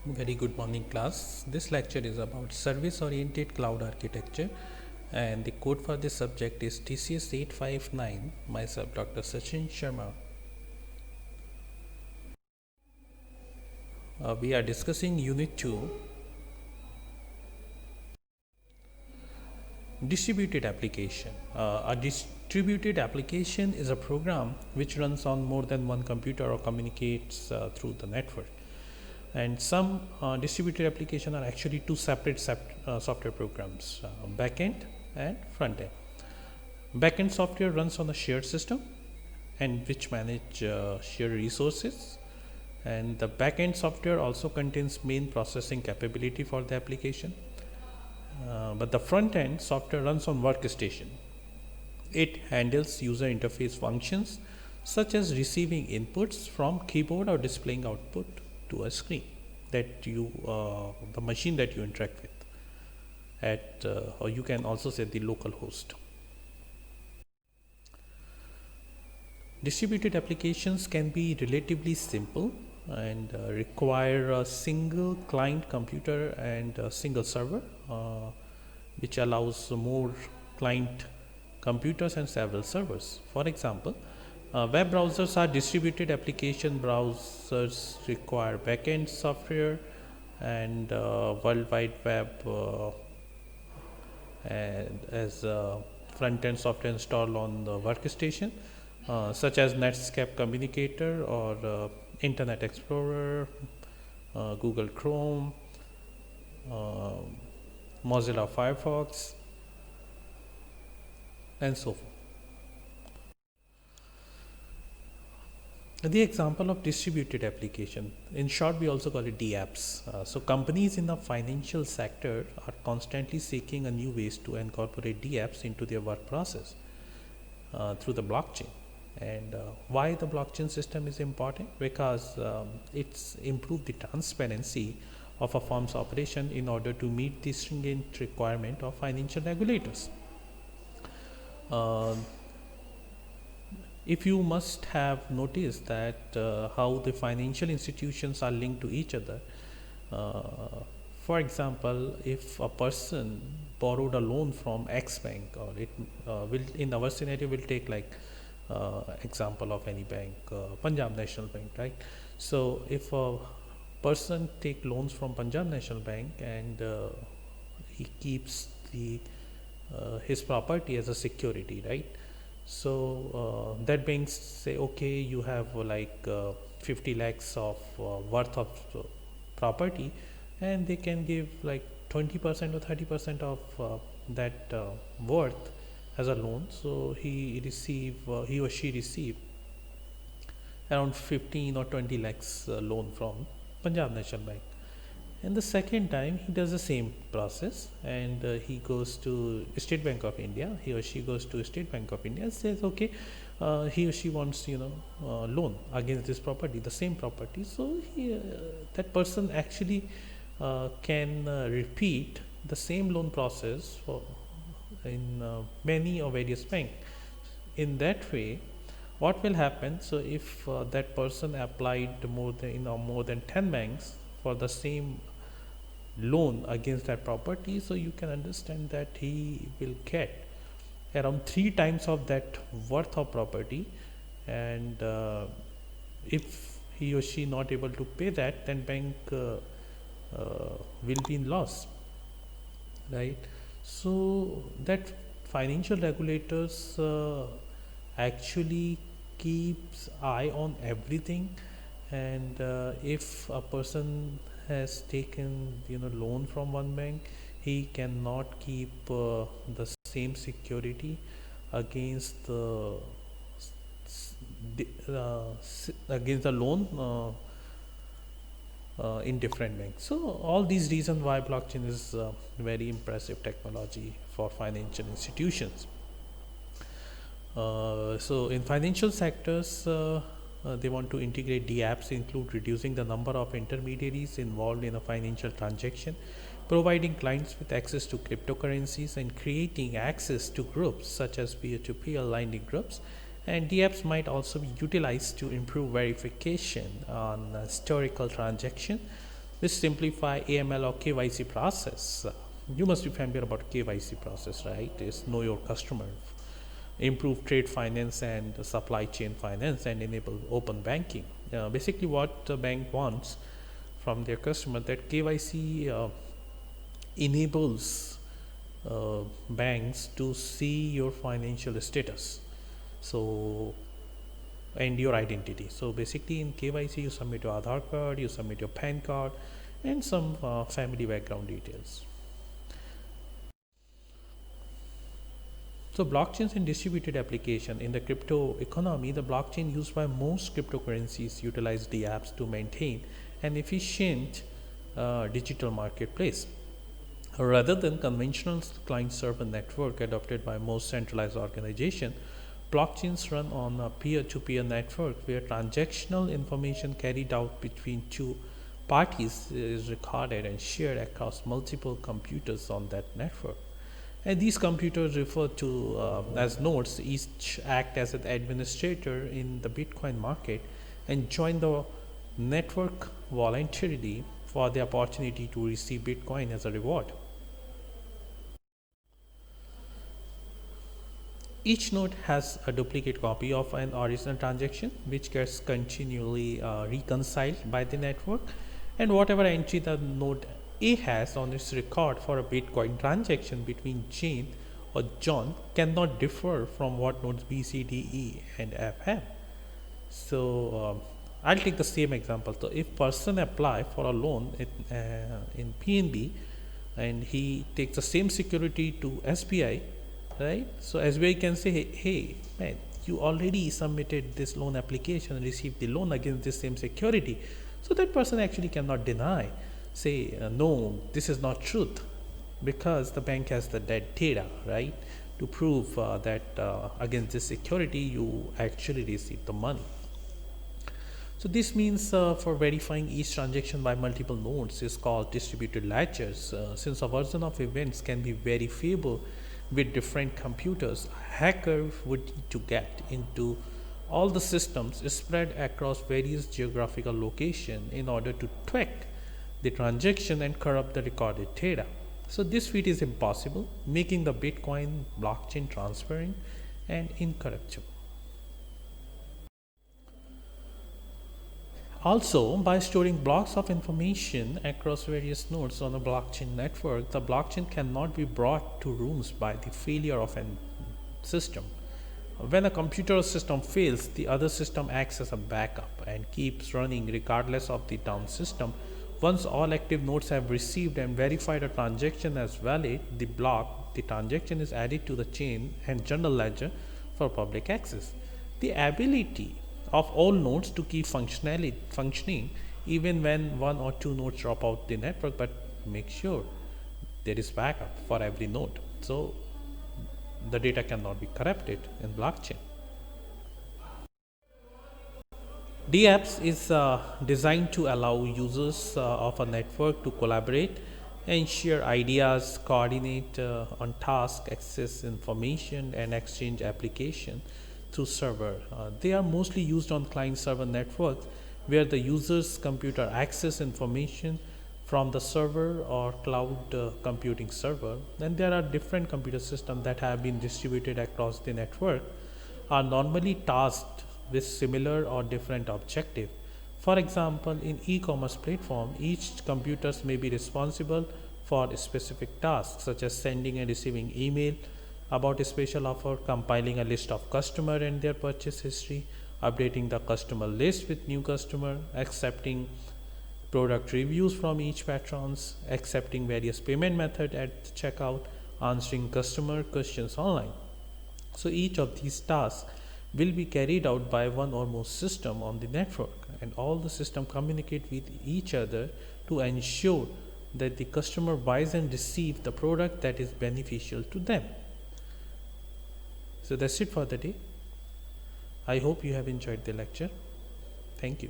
Very good morning, class. This lecture is about service oriented cloud architecture, and the code for this subject is TCS 859. Myself, Dr. Sachin Sharma. We are discussing Unit 2, Distributed Application. A distributed application is a program which runs on more than one computer or communicates through the network. And some distributed applications are actually two separate software programs, backend and front end. Backend software runs on a shared system and which manage shared resources, and the backend software also contains main processing capability for the application. But the front end software runs on workstation. It handles user interface functions such as receiving inputs from keyboard or displaying output to a screen that the machine that you interact with at, or you can also say the local host. Distributed applications can be relatively simple and require a single client computer and a single server, which allows more client computers and several servers. For example, web browsers are distributed application. Browsers require backend software and World Wide Web and as front end software installed on the workstation, such as Netscape Communicator or Internet Explorer, Google Chrome, uh, Mozilla Firefox, and so forth. The example of distributed application, in short, we also call it DApps. So companies in the financial sector are constantly seeking a new ways to incorporate DApps into their work process through the blockchain. And why the blockchain system is important? Because it's improved the transparency of a firm's operation in order to meet the stringent requirement of financial regulators. Uh, if you must have noticed that how the financial institutions are linked to each other. For example, if a person borrowed a loan from X bank, or it will, in our scenario, will take like example of any bank, Punjab National Bank, right? So if a person take loans from Punjab National Bank and he keeps the his property as a security, right? So that bank say, okay, you have 50 lakhs of worth of property, and they can give like 20% or 30% of that worth as a loan. So he or she receive around 15 or 20 lakhs loan from Punjab National Bank. And the second time he does the same process, and he goes to State Bank of India. He or she goes to State Bank of India, says, okay, he or she wants loan against this property, the same property. So that person actually can repeat the same loan process in many or various banks. In that way, what will happen? So if that person applied more than 10 banks for the same loan against that property, so you can understand that he will get around 3 times of that worth of property. And if he or she not able to pay that, then bank will be in loss, right? So that financial regulators actually keeps eye on everything. And if a person has taken loan from one bank, he cannot keep the same security against against the loan in different banks. So all these reasons why blockchain is very impressive technology for financial institutions. So in financial sectors, they want to integrate DApps, include reducing the number of intermediaries involved in a financial transaction, providing clients with access to cryptocurrencies, and creating access to groups such as peer-to-peer lending groups. And DApps might also be utilized to improve verification on historical transaction, which simplify AML or KYC process. You must be familiar about KYC process, right? It's know your customer, improve trade finance and supply chain finance, and enable open banking. Basically, what the bank wants from their customer, that KYC enables banks to see your financial status, so and your identity. So basically, in KYC, you submit your Aadhaar card, you submit your PAN card, and some family background details. So blockchains and distributed application in the crypto economy, the blockchain used by most cryptocurrencies utilize the apps to maintain an efficient digital marketplace. Rather than conventional client-server network adopted by most centralized organizations, blockchains run on a peer-to-peer network where transactional information carried out between two parties is recorded and shared across multiple computers on that network. And these computers, referred to as nodes, each act as an administrator in the Bitcoin market and join the network voluntarily for the opportunity to receive Bitcoin as a reward. Each node has a duplicate copy of an original transaction, which gets continually reconciled by the network, and whatever entry the node A has on its record for a Bitcoin transaction between Jane or John cannot differ from what nodes B, C, D, E, and F have. So I'll take the same example. So if person apply for a loan in PNB and he takes the same security to SBI, right? So SBI can say, hey man, you already submitted this loan application and received the loan against this same security. So that person actually cannot deny, say no, this is not truth, because the bank has the dead data, right, to prove that against this security you actually received the money. So this means for verifying each transaction by multiple nodes is called distributed ledgers. Since a version of events can be verifiable with different computers, a hacker would need to get into all the systems spread across various geographical locations in order to track the transaction and corrupt the recorded data. So this feat is impossible, making the Bitcoin blockchain transparent and incorruptible. Also, by storing blocks of information across various nodes on a blockchain network, the blockchain cannot be brought to ruins by the failure of a system. When a computer system fails, the other system acts as a backup and keeps running regardless of the down system. Once all active nodes have received and verified a transaction as valid, the transaction is added to the chain and general ledger for public access. The ability of all nodes to keep functioning even when one or two nodes drop out the network, but make sure there is backup for every node, so the data cannot be corrupted in blockchain. DApps is designed to allow users of a network to collaborate and share ideas, coordinate on tasks, access information, and exchange application through server. They are mostly used on client-server networks where the user's computer access information from the server or cloud computing server. And there are different computer systems that have been distributed across the network, are normally tasked with similar or different objective. For example, in e-commerce platform, each computers may be responsible for specific tasks such as sending and receiving email about a special offer, compiling a list of customer and their purchase history, updating the customer list with new customer, accepting product reviews from each patrons, accepting various payment method at checkout, answering customer questions online. So each of these tasks will be carried out by one or more system on the network, and all the system communicate with each other to ensure that the customer buys and receives the product that is beneficial to them. So that's it for the day. I hope you have enjoyed the lecture. Thank you.